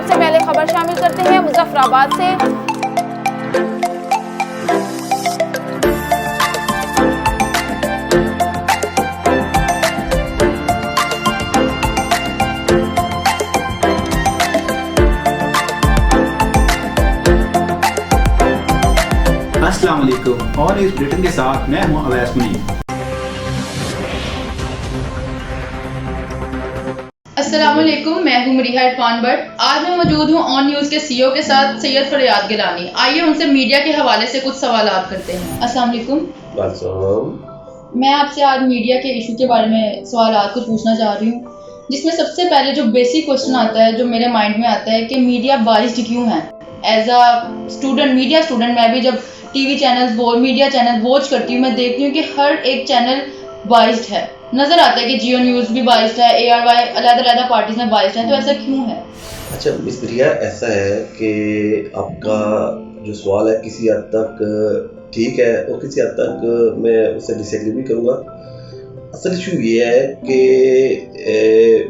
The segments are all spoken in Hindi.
सबसे पहले खबर शामिल करते हैं मुजफ्फराबाद से। अस्सलाम वालेकुम और इस बुलेटिन के साथ मैं हूं अवैस मुनीर। अस्सलामुअलैकुम, मैं हूं मरीहा इरफान भट्ट। आज मैं मौजूद हूं ऑन न्यूज़ के सीईओ के साथ सैयद फरियाद गिलानी। आइए उनसे मीडिया के हवाले से कुछ सवालात करते हैं। अस्सलाम वालेकुम। मैं आपसे आज मीडिया के इशू के बारे में सवालात कुछ पूछना चाह रही हूँ, जिसमें सबसे पहले जो बेसिक क्वेश्चन आता है, जो मेरे माइंड में आता है कि मीडिया बाइस्ड क्यों है। As a student, media student, मैं भी जब TV channels media channel watch करती हूँ, मैं देखती हूँ कि हर एक चैनल बाइस्ड है। नजर आता है कि जियो न्यूज़ भी बाइस्ड है, ARY अलग-अलग पार्टीज में बाइस्ड है, तो ऐसा क्यों है? अच्छा मिस प्रिया, ऐसा है कि आपका जो सवाल है किसी हद तक ठीक है और किसी हद तक मैं उससे डिसएग्री भी करूँगा। असल इशू ये है कि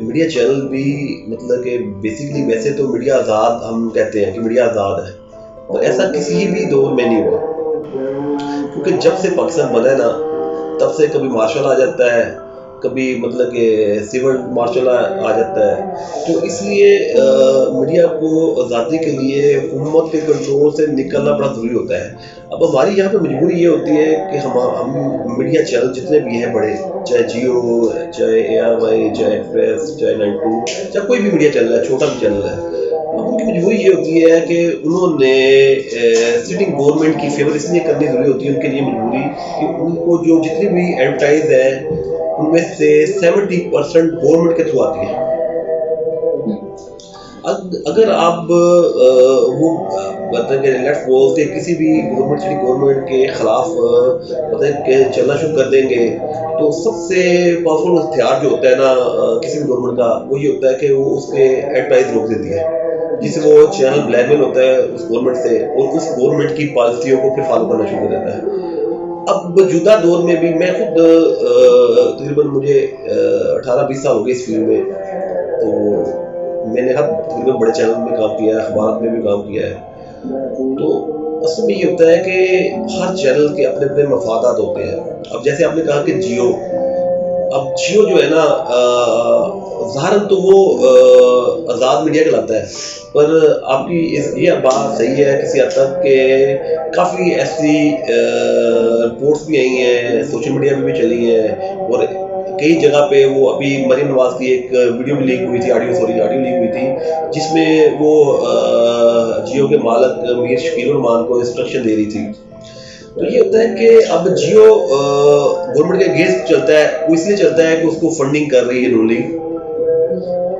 मीडिया चैनल भी मतलब कि बेसिकली वैसे तो मीडिया आज़ाद हम कहते हैं कि मीडिया आज़ाद है, और ऐसा किसी भी दौर में नहीं हुआ, क्योंकि जब से पाकिस्तान बना है ना, तब से कभी मार्शल आ जाता है, कभी मतलब कि सिविल मार्शल आ जाता है। तो इसलिए मीडिया को आज़ादी के लिए हुकूमत के कंट्रोल से निकलना बड़ा ज़रूरी होता है। अब हमारी यहाँ पे मजबूरी ये होती है कि हम मीडिया चैनल जितने भी हैं बड़े, चाहे जियो, चाहे ARY, चाहे एक्सप्रेस, चाहे 92, चाहे कोई भी मीडिया चैनल है, छोटा भी चैनल है, अब उनकी मजबूरी ये होती है कि उन्होंने सिटिंग गवर्नमेंट की फेवर इसलिए करनी ज़रूरी होती है, उनके लिए मजबूरी कि उनको जो जितनी भी एडवर्टाइज है उनमें से 70% गवर्नमेंट के थ्रू आती है। अगर आप वो मतलब कि लेट्स सपोज कि किसी भी गवर्नमेंट के खिलाफ मतलब कि चलना शुरू कर देंगे, तो सबसे पावरफुल हथियार जो होता है ना किसी भी गवर्नमेंट का, वो ये होता है कि वो उसके एडवर्टाइज रोक देती है, जिससे वो चैनल ब्लैकमेल होता है उस गवर्नमेंट से और उस गवर्नमेंट की पॉलिसियों को फिर फॉलो करना शुरू कर देता है। अब मौजूदा दौर में भी मैं खुद तकरीबन मुझे 18-20 साल हो गए इस फील्ड में, तो मैंने हर तकरीबन बड़े चैनल में काम किया है, अखबार में भी काम किया है। तो असल में ये होता है कि हर चैनल के अपने अपने मफादात होते हैं। अब जैसे आपने कहा कि जियो, अब जियो जो है ना ज़ाहिरन तो वो आज़ाद मीडिया कहलाता है, पर आपकी ये बात सही है किसी हद तक कि काफ़ी ऐसी रिपोर्ट्स भी आई हैं, सोशल मीडिया पे भी चली हैं, और कई जगह पे वो अभी मरीम नवाज की एक वीडियो भी लीक हुई थी, ऑडियो लीक हुई थी, जिसमें वो जियो के मालिक मीर शकील रहमान को इंस्ट्रक्शन दे रही थी। तो ये होता है कि अब जियो गवर्नमेंट के अगेंस्ट चलता है, वो इसलिए चलता है कि उसको फंडिंग कर रही है रूलिंग।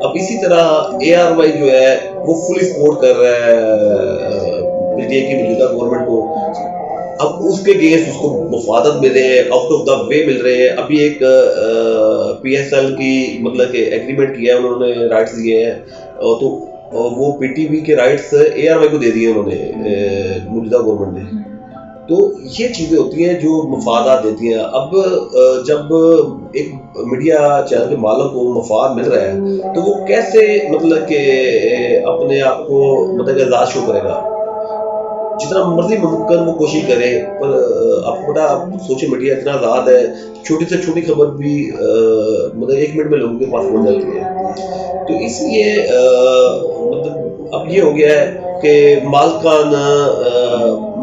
अब इसी तरह ARY जो है वो फुली सपोर्ट कर रहा है पीटीआई की मौजूदा गवर्नमेंट को। अब उसके अगेंस्ट उसको मुफादत मिल रहे हैं, आउट ऑफ द वे मिल रहे हैं। अभी एक PSL की मतलब कि एग्रीमेंट किया है उन्होंने, राइट्स दिए हैं, तो वो PTV के राइट्स ARY को दे दिए उन्होंने मौजूदा गवर्नमेंट ने। तो ये चीज़ें होती हैं जो मफादात देती हैं। अब जब एक मीडिया चैनल के मालिक को मफाद मिल रहा है, तो वो कैसे मतलब कि अपने आप को मतलब कि आज़ाद शो करेगा। जितना मर्जी मुमकिन वो कोशिश करे, पर आपको पता सोशल मीडिया इतना आज़ाद है, छोटी से छोटी खबर भी मतलब 1 मिनट में लोगों के पास पहुंच जाती है। तो इसलिए मतलब अब ये हो गया है कि मालिकान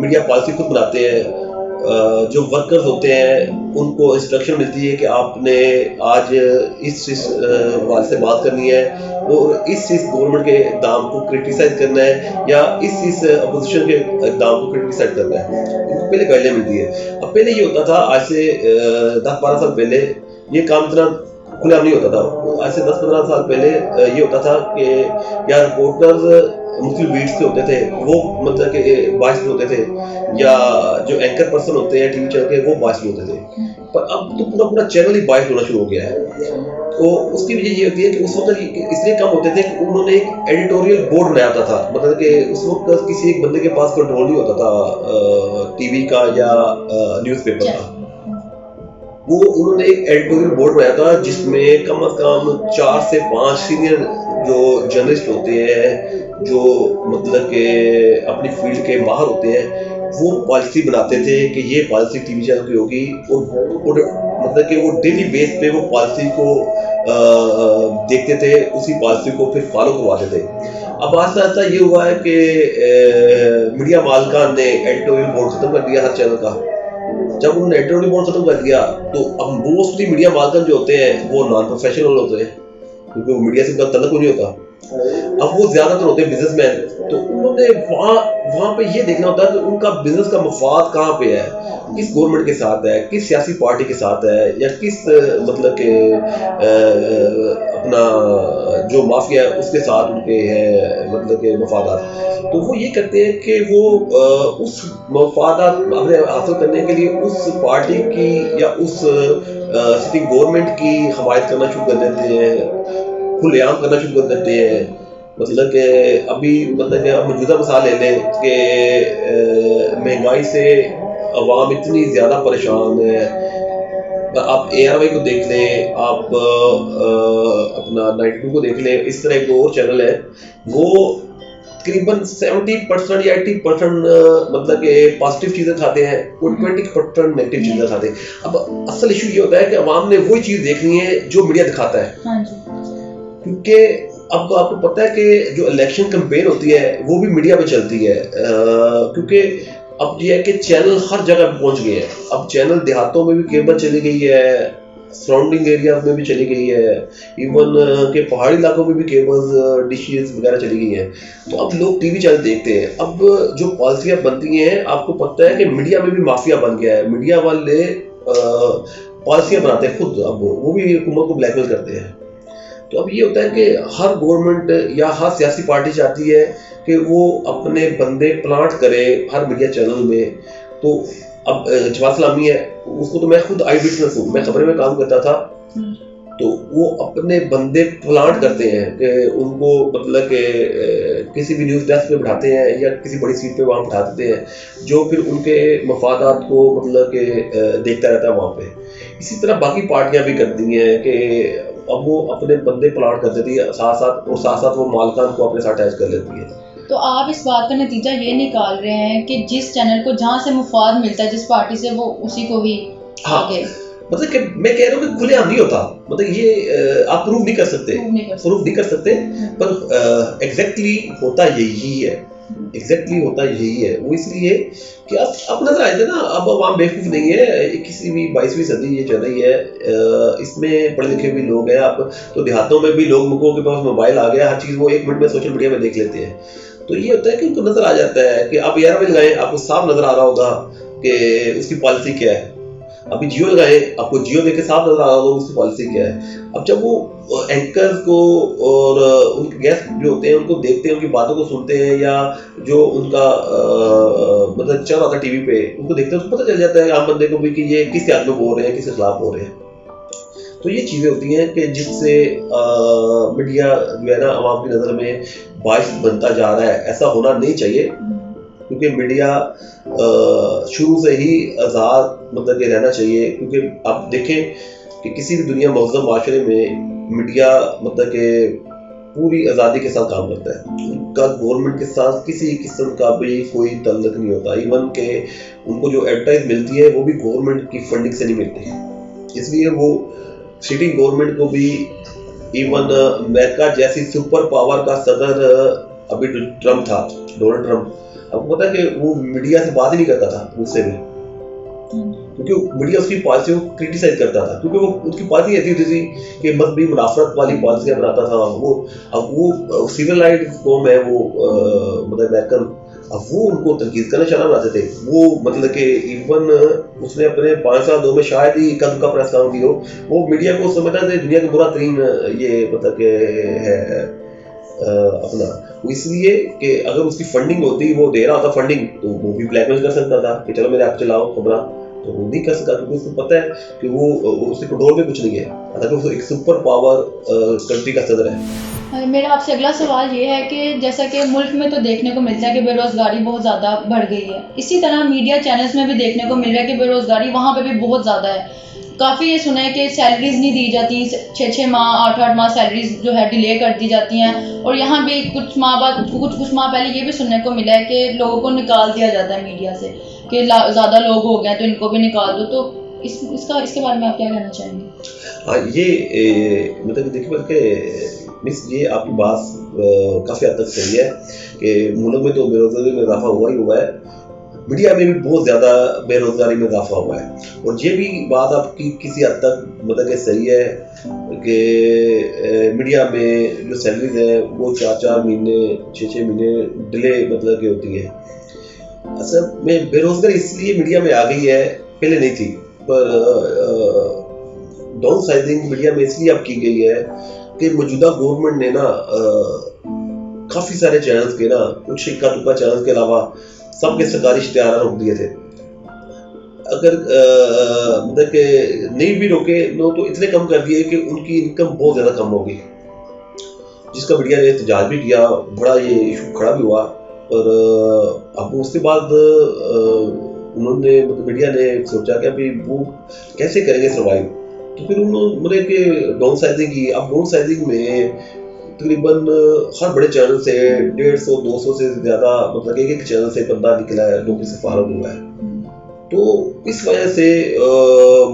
मीडिया पॉलिसी खुद बनाते हैं। जो वर्कर्स होते हैं उनको इंस्ट्रक्शन मिलती है कि आपने आज इस वाले से बात करनी है और इस गवर्नमेंट के इक़दाम को क्रिटिसाइज करना है, या इस अपोजिशन के इक़दाम को क्रिटिसाइज करना है। इनको पहले गाइडलाइन मिलती है। अब पहले ये होता था, आज से 10-12 साल पहले ये काम इतना खुलेआम नहीं होता था। आज से 10-15 साल पहले ये होता था कि या रिपोर्टर्स मुख्तलिफ बीट्स पे होते थे, वो मतलब कि बाइस होते थे, या जो एंकर पर्सन होते हैं टीवी चैनल के वो बाइस होते थे। पर अब तो पूरा चैनल ही बाइस होना शुरू हो गया है। तो उसकी वजह ये होती है कि उस वक्त इसलिए कम होते थे कि उन्होंने एक एडिटोरियल बोर्ड बनाया था। मतलब कि उस वक्त किसी एक बंदे के पास कंट्रोल नहीं होता था टीवी का या न्यूज़पेपर का। वो उन्होंने एक एडिटोरियल बोर्ड बनाया था जिसमें कम से कम 4 से 5 सीनियर जो जर्नलिस्ट होते हैं जो मतलब के अपनी फील्ड के माहर होते हैं वो पॉलिसी बनाते थे कि ये पॉलिसी टीवी चैनल की होगी, और मतलब कि वो डेली बेस पे वो पॉलिसी को देखते थे, उसी पॉलिसी को फिर फॉलो करवाते थे। अब आस्ता आस्ता ये हुआ है कि मीडिया मालिकान ने एडिटोरियल बोर्ड खत्म कर दिया हर चैनल का। जब उन्होंने एडिटोरियल बोर्ड खत्म कर दिया तो अब मोस्टली मीडिया मालिकान जो होते हैं वो नॉन प्रोफेशनल होते हैं, क्योंकि वो मीडिया से उनका तल्लुक नहीं होता। अब वो ज्यादातर होते हैं बिजनेसमैन, तो उन्होंने वहाँ पे ये देखना होता है कि उनका बिजनेस का मफाद कहाँ पे है, किस गवर्नमेंट के साथ है, किस सियासी पार्टी के साथ है, या किस मतलब के अपना जो माफिया है उसके साथ उनके हैं मतलब के मफादात। तो वो ये करते हैं कि वो उस मफादात अपने हासिल करने के लिए उस पार्टी की या उस सिटिंग गवर्नमेंट की हमायत करना शुरू कर देते हैं, खुलेआम करना शुरू कर देते हैं। मतलब कि अभी मतलब कि अब मौजूदा मिसाल ले लें कि महंगाई से अवाम इतनी ज़्यादा परेशान है। आप ARY को देख लें, आप अपना 92 को देख लें, इस तरह एक और चैनल है, वो तकरीबन 70% या 80% मतलब कि पॉजिटिव चीज़ें खाते हैं, वो 20% नेगेटिव चीज़ें खाते हैं। अब असल इशू ये होता है कि अवाम ने वही चीज़ देखनी है जो मीडिया दिखाता है। हाँ जी। क्योंकि अब आपको पता है कि जो इलेक्शन कैंपेन होती है वो भी मीडिया पे चलती है, क्योंकि अब ये है कि चैनल हर जगह पे पहुंच गए हैं। अब चैनल देहातों में भी केबल चली गई है, सराउंडिंग एरिया में भी चली गई है, इवन के पहाड़ी इलाकों में भी केबल्स डिशेस वगैरह चली गई हैं। तो अब लोग टीवी चैनल देखते हैं। अब जो पॉलिसियाँ बनती हैं, आपको पता है कि मीडिया में भी माफिया बन गया है। मीडिया वाले पॉलिसियाँ बनाते हैं खुद, अब वो भी हुकूमत को ब्लैकमेल करते हैं। तो अब ये होता है कि हर गवर्नमेंट या हर सियासी पार्टी चाहती है कि वो अपने बंदे प्लांट करे हर मीडिया चैनल में। तो अब जवाद सलामी है, उसको तो मैं खुद आई विटनेस हूँ, मैं खबरें में काम करता था, तो वो अपने बंदे प्लांट करते हैं कि उनको मतलब कि किसी भी न्यूज़ डेस्क पे बिठाते हैं या किसी बड़ी सीट पे वहाँ बिठा देते हैं, जो फिर उनके मफादात को मतलब कि देखता रहता है वहाँ पे। इसी तरह बाकी पार्टियां भी करती हैं कि अब वो अपने बंदे प्लाट कर देती है, साथ साथ वो मालकान को अपने साथ अटैच कर लेती है। तो आप इस बात का नतीजा ये निकाल रहे हैं कि जिस चैनल को जहाँ से मुफाद मिलता है जिस पार्टी से, वो उसी को ही आगे। मतलब कि मैं कह रहा हूँ कि खुलेआम नहीं होता, मतलब ये आप प्रूव नहीं कर सकते, पर एग्जैक्टली होता यही है। होता यही है। वो इसलिए कि अब नजर आए थे ना, अब आवाम बेवकूफ नहीं है। 21वीं 22वीं सदी ये चल रही है, इसमें पढ़े लिखे भी लोग हैं। अब तो देहातों में भी लोगों के पास मोबाइल आ गया, हर चीज़ वो 1 मिनट में सोशल मीडिया में देख लेते हैं। तो ये होता है कि उनको नजर आ जाता है कि आप ARY लगाएं, आपको साफ नजर आ रहा होगा कि उसकी पॉलिसी क्या है। अभी जियो लगाएं, आपको जियो देख के साफ नजर आ रहा होगा उसकी पॉलिसी क्या है। अब जब वो एंकर्स को और उनके गेस्ट जो होते हैं उनको देखते हैं, उनकी बातों को सुनते हैं, या जो उनका मतलब चल रहा था टीवी पे उनको देखते हैं, उसको पता चल जाता है आम बंदे को भी कि ये किसके हक में बोल रहे हैं, किसके खिलाफ बोल रहे हैं। तो ये चीज़ें होती हैं कि जिससे मीडिया जो है ना आवाम की नज़र में बाइस बनता जा रहा है। ऐसा होना नहीं चाहिए, क्योंकि मीडिया शुरू से ही आज़ाद मतलब कि रहना चाहिए। क्योंकि आप देखें कि किसी भी दुनिया महज़ब माशरे में मीडिया मतलब कि पूरी आज़ादी के साथ काम करता है। उनका गवर्नमेंट के साथ किसी किस्म का भी कोई तल्लुक नहीं होता। इवन के उनको जो एडवर्टाइज मिलती है वो भी गवर्नमेंट की फंडिंग से नहीं मिलती। इसलिए वो सिटिंग गवर्नमेंट को भी, इवन अमेरिका जैसी सुपर पावर का सदर अभी ट्रम्प था, डोनाल्ड ट्रम्प, आपको पता है कि वो मीडिया से बात ही नहीं करता था उससे भी, क्योंकि मीडिया उसकी पॉलिसी को क्रिटिसाइज करता था। क्योंकि वो उसकी पॉलिसी ऐसी होती थी कि मजहबी मुनाफरत वाली पॉलिसियाँ बनाता था वो। अब वो सिविलाइज्ड कौम है वो मतलब अमेरिकन, अब वो उनको तनकीद का निशाना बनाते थे। वो मतलब कि इवन उसने अपने 5 साल 2 में शायद ही कद का प्रेस काम किया, वो मीडिया को समझता था दुनिया का बुरा तरीन ये मतलब कि है अपना। वो इसलिए कि अगर उसकी फंडिंग होती, वो दे रहा होता फंडिंग, तो वो भी ब्लैकमेल कर सकता था कि चलो मेरे आप चलाओ खबरा, तो वो नहीं कर सका, क्योंकि उसको पता है कि वो उसके कंट्रोल में कुछ नहीं है। हालांकि वो एक सुपर पावर कंट्री का सदर है। मेरा आपसे अगला सवाल ये है कि जैसा कि मुल्क में तो देखने को मिलता है कि बेरोज़गारी बहुत ज़्यादा बढ़ गई है, इसी तरह मीडिया चैनल्स में भी देखने को मिल रहा है कि बेरोज़गारी वहाँ पे भी बहुत ज़्यादा है। काफ़ी ये सुना है कि सैलरीज नहीं दी जाती, 6-6 माह 8-8 माह सैलरीज जो है डिले कर दी जाती हैं। और यहाँ भी कुछ माह पहले ये भी सुनने को मिला है कि लोगों को निकाल दिया जाता है मीडिया से, कि ज़्यादा लोग हो गए तो इनको भी निकाल दो। तो इसके बारे में आप क्या कहना चाहेंगे? हाँ, ये मतलब देखिए मिस, ये आपकी बात काफ़ी हद तक सही है कि मुल्क में तो बेरोजगारी में इजाफा हुआ ही हुआ है, मीडिया में भी बहुत ज़्यादा बेरोजगारी में इजाफा हुआ है। और ये भी बात आपकी किसी हद तक मतलब कि सही है कि मीडिया में जो सैलरीज है वो 4-4 महीने 6-6 महीने डिले मतलब की होती है। असल में बेरोजगारी इसलिए मीडिया में आ गई है, पहले नहीं थी, पर डाउन साइजिंग मीडिया में इसलिए अब की गई है कि मौजूदा गवर्नमेंट ने ना काफ़ी सारे चैनल्स के ना, कुछ इक्का दुक्का चैनल्स के अलावा सबके सरकारी इश्तिहार रोक दिए थे। अगर मतलब कि नहीं भी रोके तो इतने कम कर दिए कि उनकी इनकम बहुत ज़्यादा कम होगी, जिसका मीडिया ने एहतजाज भी किया, बड़ा ये इशू खड़ा भी हुआ। और अब उसके बाद उन्होंने मतलब मीडिया ने सोचा कि अभी वो कैसे करेंगे सर्वाइव, तो फिर उन्होंने मतलब कि डाउन साइजिंग की। अब डाउन साइजिंग में तकरीबन हर बड़े चैनल से 150-200 से ज़्यादा मतलब एक चैनल से बंदा निकला है, नौकरी से फारग हुआ है। तो इस वजह से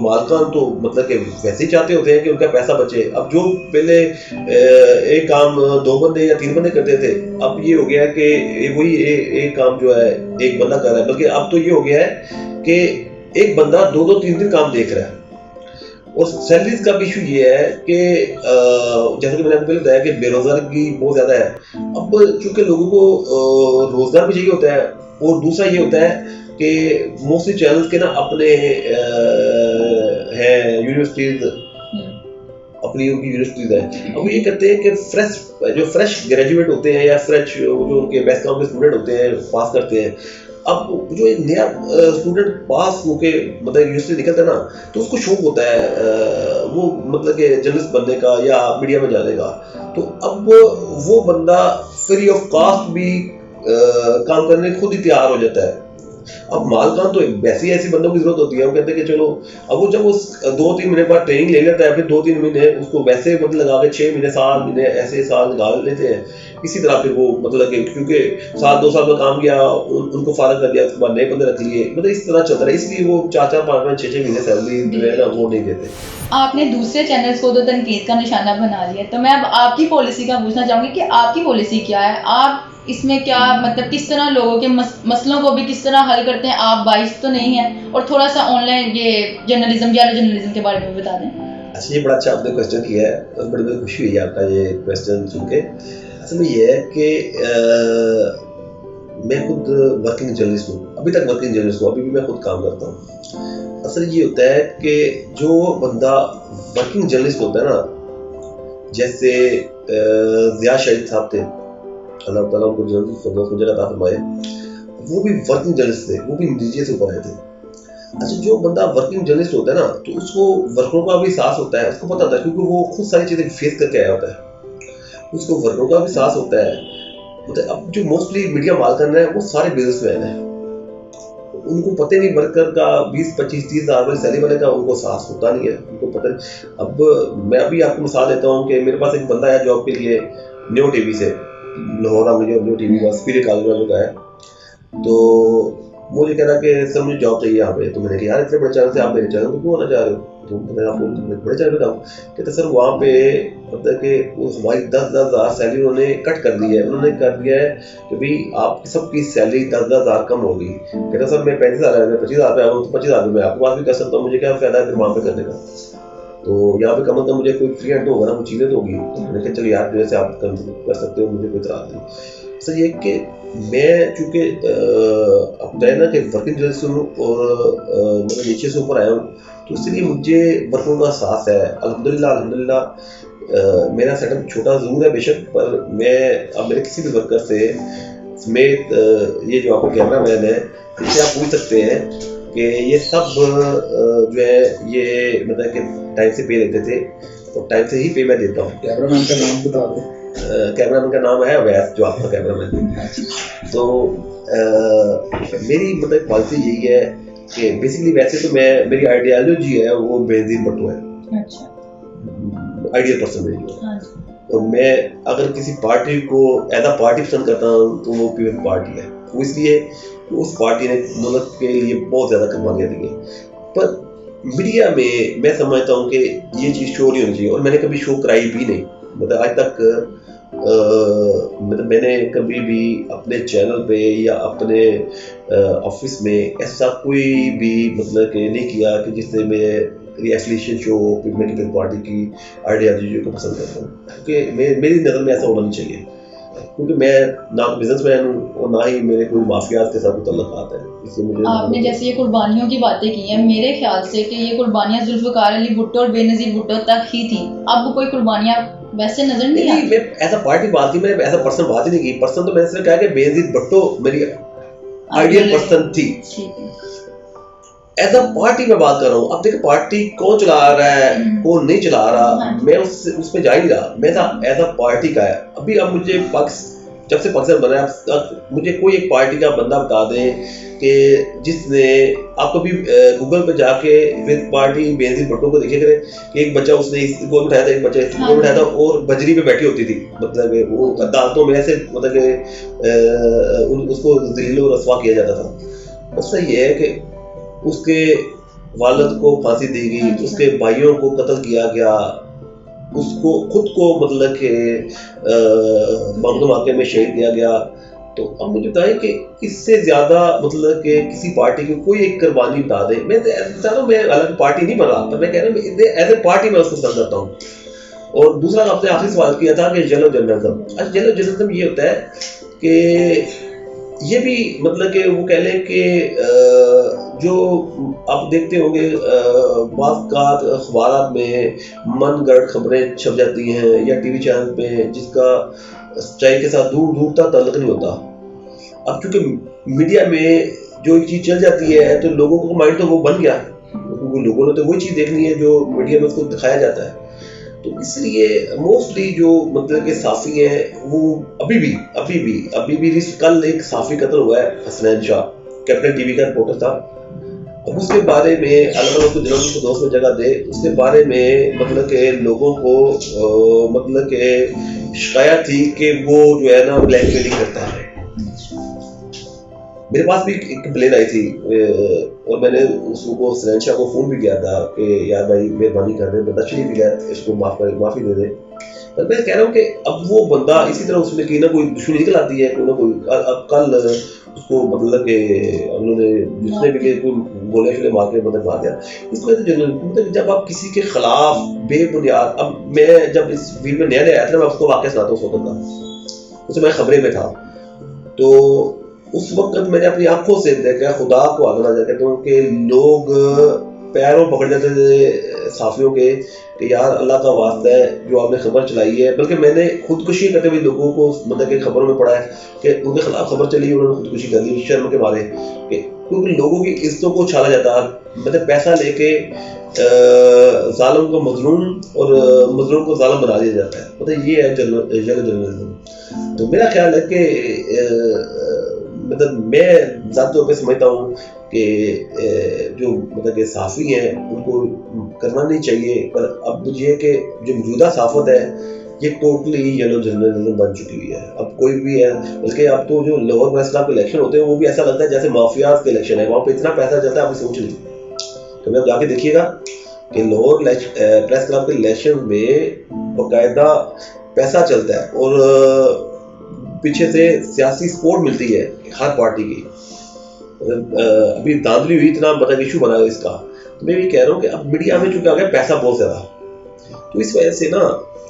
मालकान तो मतलब कि वैसे ही चाहते होते हैं कि उनका पैसा बचे। अब जो पहले एक काम 2 बंदे या 3 बंदे करते थे, अब ये हो गया कि वही एक काम जो है एक बंदा कर रहा है, बल्कि अब तो ये हो गया है कि एक बंदा 2-2, 3-3 काम देख रहा है। और सैलरीज का इशू ये है कि जैसे कि मैंने आपको पहले बताया कि बेरोजगारी बहुत ज़्यादा है। अब चूँकि लोगों को रोज़गार भी चाहिए होता है, और दूसरा ये होता है कि मोस्टली चैनल्स के ना अपने हैं यूनिवर्सिटीज़, अपनी उनकी यूनिवर्सिटीज़ है। अब ये कहते हैं कि फ्रेश ग्रेजुएट होते हैं या फ्रेश जो उनके बेस्ट काम के स्टूडेंट होते हैं पास करते हैं। अब जो एक नया स्टूडेंट पास होके मतलब यूनिवर्सिटी निकलता है ना, तो उसको शौक होता है वो मतलब कि जर्नलिस्ट बनने का या मीडिया में जाने का। तो अब वो बंदा फ्री ऑफ कॉस्ट भी काम करने खुद ही तैयार हो जाता है। अब मालकान तो वैसे ही ऐसी बंदों की जरूरत होती है, वो कहते हैं कि चलो, अब वो जब उस 2-3 महीने बाद ट्रेनिंग ले लेता है, फिर 2-3 महीने उसको वैसे मतलब लगा के 6 महीने 7 महीने ऐसे साल निकाल लेते हैं। इसी तरह फिर वो मतलब कि क्योंकि 2 साल का काम किया, उनको फारग कर दिया, उसके बाद नए बंदे रख लिए, मतलब इस तरह चलता है। इसलिए वो 4-4, 5-5, 6-6 महीने सैलरी जो है ना वो नहीं देते। आपने दूसरे चैनल्स को तो तनकीद का निशाना बना लिया, तो मैं अब आपकी पॉलिसी का पूछना चाहूँगी कि आपकी पॉलिसी क्या है? आप इसमें क्या मतलब किस तरह लोगों के मसलों को भी किस तरह हल करते हैं? आप बाइस तो नहीं है, और थोड़ा सा ऑनलाइन ये जर्नलिज्म के बारे में बता दें। अच्छा, ये बड़ा अच्छा आपने क्वेश्चन किया है और बड़ी खुशी हुई है आपका ये क्वेश्चन सुन के। असल में ये है कि मैं खुद वर्किंग जर्नलिस्ट हूँ, अभी तक वर्किंग जर्नलिस्ट हूँ, अभी भी मैं खुद काम करता हूँ। असल ये होता है कि जो बंदा वर्किंग जर्नलिस्ट होता है ना, जैसे ज़िया शहीद साहब थे, अल्लाह ताला उनको जर्नलिस्ट को जगह अता फरमाए, वो भी वर्किंग जर्नलिस्ट थे, वो भी मीडिया से ऊपर आए थे। अच्छा, जो बंदा वर्किंग जर्नलिस्ट होता है ना, तो उसको वर्करों का भी एहसास होता है, उसको पता होता है, क्योंकि वो खुद सारी चीज़ें फेस करके आया होता है, उसको वर्करों का भी एहसास होता है। मतलब अब जो मोस्टली मीडिया मालकान है वो सारे बिजनेसमैन हैं, उनको पता नहीं वर्कर का 20-25-30 हज़ार वाली सैलरी वाले का उनको एहसास होता नहीं है, उनको पता नहीं। अब मैं अभी आपको मिसाल देता हूँ कि मेरे पास एक बंदा है जॉब के लिए न्यू टीवी से, लाहौर में जो न्यू टीवी का स्पिरिट कॉलेज में है, तो मुझे कह रहा कि सर मुझे जॉब चाहिए यहाँ पे। तो मैंने कहा यार इतने बड़े चैनल से आप मेरे चैनल पे क्यों आना चाह रहे हो? तो मैंने आपको बड़े चैनल पे जाऊँ, कहते सर वहाँ पे मतलब कि वो हमारी 10-10 हज़ार सैलरी उन्होंने कट कर दी है, उन्होंने कर दिया है कि भाई आपकी सबकी सैलरी 10-10 हज़ार कम होगी। कहता सर मैं 35 हज़ार मैं 25 हज़ार पे आऊँ, तो 25 हज़ार मैं आपको बात भी कर सकता हूँ, मुझे क्या फायदा है फिर वहाँ पे करने का? तो यहाँ पे कम से कम मुझे कोई फ्री हैंड तो होगा ना, कुछ चीज़ें तो होगी। मैंने कहा चलो यार जैसे आप कर सकते हो, मुझे कोई इतराज़ नहीं। सर ये कि मैं चूँकि अब तय ना कि वर्किंग जर्नलिस्ट हूँ और मतलब नीचे से ऊपर आया हूँ, तो इसलिए मुझे वर्करों का एहसास है। अल्हम्दुलिल्लाह मेरा सेटअप छोटा ज़रूर है बेशक, पर मैं अब मेरे किसी भी वर्कर से समेत ये जो आपका कैमरा मैन है, इससे आप पूछ सकते हैं कि ये सब जो है ये मतलब कि टाइम से पे लेते थे, और टाइम से ही पे मैं देता हूँ। कैमरामैन का नाम बता दो। कैमरामैन का नाम है अवैस, जो आपका कैमरामैन है। तो मेरी मतलब पॉलिसी यही है कि बेसिकली वैसे तो मैं मेरी आइडियोलॉजी है वो बेनजीर भुट्टो है, अच्छा, आइडियल पर्सन मेरी है। हाँ जी, और मैं अगर किसी पार्टी को एज अ पार्टी पसंद करता हूँ तो वो पीपल्स पार्टी है। वो इसलिए कि उस पार्टी ने मुल्क के लिए बहुत ज़्यादा कुर्बानियाँ दी हैं। पर मीडिया में मैं समझता हूँ कि ये चीज़ शो नहीं होनी चाहिए, और मैंने कभी शो कराई भी नहीं। मतलब आज तक मतलब मैंने कभी भी अपने चैनल पे या अपने ऑफिस में ऐसा कोई भी मतलब कि नहीं किया कि जिससे मैं एफिलिएशन शो मैं किसी पार्टी की आइडियोलॉजी को पसंद करता हूँ, क्योंकि मेरी नज़र में ऐसा होना नहीं चाहिए। क्योंकि मैं ना बिजनेसमैन हूँ और ना ही मेरे कोई माफियात के साथ तल्लुकात है, इसलिए मुझे आपने जैसे ये कुर्बानियों की बातें की हैं, मेरे ख्याल से कि ये कुर्बानियां जुल्फ़िकार अली भुट्टो और बेनज़ीर भुट्टो तक ही थी। अब कोई कुर्बानियां वैसे नजर नहीं नहीं, आती। मैं ऐसा पार्टी बात की, मैं ऐसा पर्सन बात ही नहीं की। पर्सन तो मैंने सिर्फ कहा कि बेनज़ीर भुट्टो मेरी आइडियल पर्सन थी। ठीक है, एज अ पार्टी में बात कर रहा हूँ। अब देखो पार्टी कौन चला रहा है कौन नहीं चला रहा, हाँ। मैं उसमें जा ही नहीं रहा। मैं था एज अ पार्टी का है। अभी अब मुझे जब से पाकिस्तान बना है अब मुझे कोई एक पार्टी का बंदा बता दे कि जिसने, आप कभी गूगल पे जाके विद पार्टी बेनज़ीर भुट्टो को देखे करें कि एक बच्चा उसने इसको उठाया था, एक बच्चा इसको उठाया था और बजरी पे बैठी होती थी। मतलब वो अदालतों में ऐसे मतलब उसको ज़लील और रस्वा किया जाता था। बस सही है कि उसके वालिद को फांसी दी गई, उसके भाइयों को कत्ल किया गया, उसको खुद को मतलब कि बम धमाके में शहीद किया गया। तो अब मुझे बताएं कि इससे ज्यादा मतलब कि किसी पार्टी की कोई एक कुर्बानी बता दे। मैं बता रहा हूँ, मैं अलग पार्टी नहीं बन रहा, पर मैं कह रहा हूँ एज ए पार्टी मैं उसको पसंद करता हूँ। और दूसरा आपने आखिरी सवाल किया था कि येलो जर्नलिज्म। आज येलो जर्नलिज्म ये होता है कि ये भी मतलब कि वो कह लें कि जो आप देखते होंगे बाज़ अखबार में मनगढ़ खबरें छप जाती हैं या टीवी चैनल पे जिसका सच्चाई के साथ दूर दूर तक ताल्लुक नहीं होता। अब चूंकि मीडिया में जो एक चीज़ चल जाती है तो लोगों को माइंड तो वो बन गया, क्योंकि लोगों ने तो वही चीज़ देखनी है जो मीडिया में उसको दिखाया जाता है। तो इसलिए मोस्टली जो मतलब के साफ़ी हैं वो अभी भी कल एक साफ़ी कत्ल हुआ है, हसनैन शाह, कैपिटल टीवी का रिपोर्टर था। अब उसके बारे में अलग अलग जिलों को दोस्त में जगह दे, उसके बारे में मतलब के लोगों को मतलब के शिकायत थी कि वो जो है ना ब्लैकमेलिंग करता है। मेरे पास भी एक कंप्लेन आई थी और मैंने उसको हसनैन शाह को फ़ोन भी किया था कि यार भाई मेहरबानी कर दे, बंदा शरीफ है, इसको माफ़ी दे दे। पर मैं कह रहा हूँ कि अब वो बंदा इसी तरह उसने की ना कोई दुश्मनी निकल आती है, कोई ना कोई। अब कल उसको मतलब कि उन्होंने जिसने भी कोई गोले शोले मार के मतलब मार दिया। इस वजह से मतलब जब आप किसी के खिलाफ बेबुनियाद, अब मैं जब इस फील्ड में नया आया था मैं आपको वाक़या सुनाता हूँ। उस वक्त का उसमें मैं खबरें में था, तो उस वक्त मैंने अपनी आंखों से देखा, खुदा को आग ना जाके, तो कि लोग पैरों पकड़ जाते थे साफियों के कि यार अल्लाह का वास्ता है जो आपने खबर चलाई है। बल्कि मैंने खुदकुशी करते हुए लोगों को मतलब कि खबरों में पढ़ा है कि उनके खिलाफ खबर चली, उन्होंने खुदकुशी कर ली शर्म के मारे, क्योंकि लोगों की इज्जतों को छाला जाता है। मतलब पैसा लेके जालिम को मजलूम और मजलूम को जालिम बना दिया जाता है। मतलब ये है जर्नलिज्म। तो मेरा ख्याल है कि मतलब मैं ज़ाती तौर पे समझता हूँ कि जो मतलब कि साफ़ी हैं उनको करना नहीं चाहिए। पर अब मुझे कि जो मौजूदा साफ़त है ये टोटली येलो जर्नलिज्म बन चुकी हुई है। अब कोई भी है, बल्कि अब तो जो लाहौर प्रेस क्लब के इलेक्शन होते हैं वो भी ऐसा लगता है जैसे माफियाज के इलेक्शन है, वहाँ पे इतना पैसा चलता है आप सोच नहीं। तो आप जाके देखिएगा कि लाहौर प्रेस क्लब के इलेक्शन में बाकायदा पैसा चलता है और पीछे से सियासी सपोर्ट मिलती है हर पार्टी की। अभी धांधली हुई, इतना बड़ा इशू बना है इसका। तो मैं भी कह रहा हूँ कि अब मीडिया में चूंकि आ गया पैसा बहुत ज्यादा, तो इस वजह से ना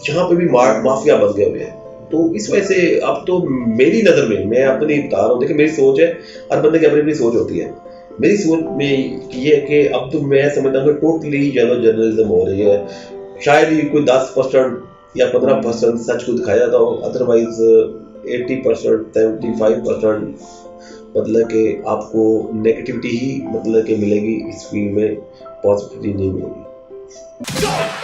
यहाँ पे भी माफिया बन गए हुए हैं। तो इस वजह से अब तो मेरी नज़र में, मैं अपनी बता रहा हूँ, देखिए मेरी सोच है, हर बंदे की अपनी अपनी सोच होती है। मेरी सोच में ये है कि अब तो मैं समझता हूँ कि टोटली येलो जर्नलिज्म हो रही है। शायद ही कोई 10% या 15% सच को दिखाया जाता हो, अदरवाइज 80% 75% मतलब कि आपको नेगेटिविटी ही मतलब कि मिलेगी। इस फील्ड में पॉजिटिविटी नहीं मिलेगी।